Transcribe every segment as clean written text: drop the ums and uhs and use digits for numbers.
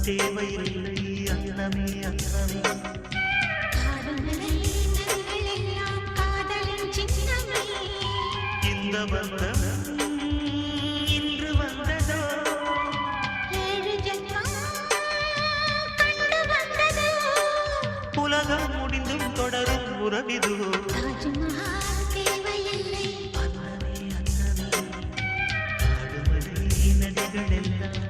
தேவையில்லை அன்னமே அன்னமே இந்த பந்தம் இன்று வந்ததோ உலகம் முடிந்தும் தொடரும் உறவிதுவோ அன்னமே அன்னமே காடுமலை நதிகளெல்லாம்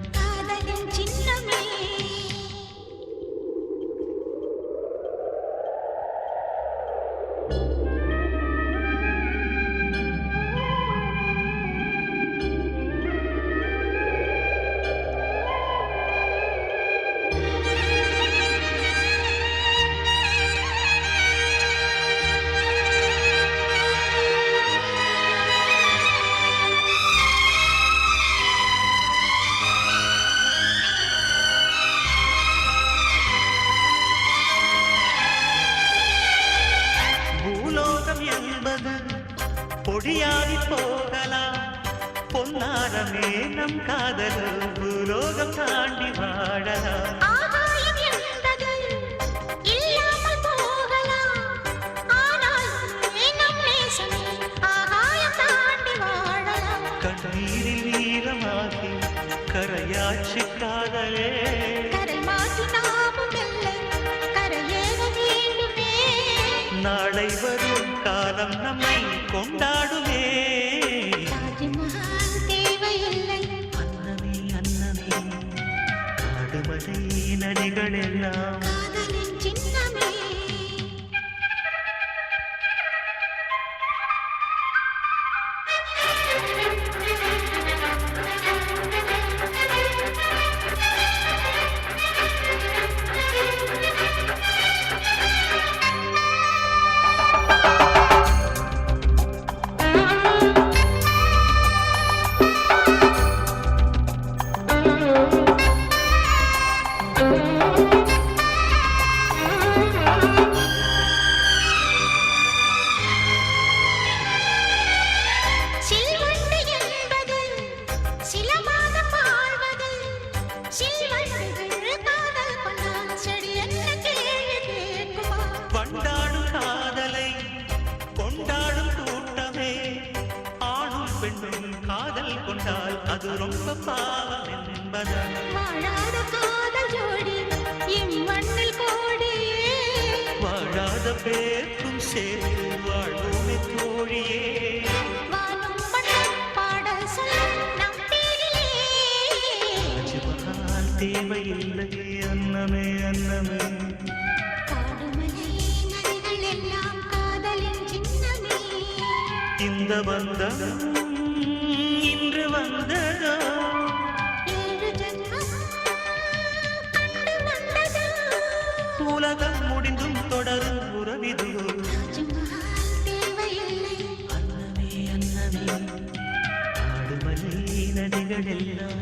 பொடியாடி போகலாம் பொன்னாரமே நம் காதல் பூலோகம் தாண்டி வாழலாம் கண்ணீரில் வீரமாகி கரையாட்சி காதலே நாளை வரும் காலம் நம்மை கொண்டாடுமே தேவையில்லை அன்னமே அன்னமே காடுமலை நதிகளெல்லாம் சின்னமே கொண்டாடும் காதலை கொண்டாடும் கூட்டமே ஆணும் பெண்ணும் காதல் கொண்டால் அது ரொம்ப பாவம் என்பதால் வாழாத காதல் ஜோடி இம்மண்ணில் கோடியே வாழாத பேர்க்கும் சேர்த்து வாழ்வோமே தோழியே வாழும் பட்டம் பாடல் சொல்லும் நம் பேரிலே ராஜமஹால் தேவையில்லை அன்னமே அன்னமே இந்த பந்தம் இன்று வந்ததோ உலகம் முடிந்தும் தொடரும் உறவிதுவோ அன்னமே அன்னமே காடுமலை நதிகளெல்லாம்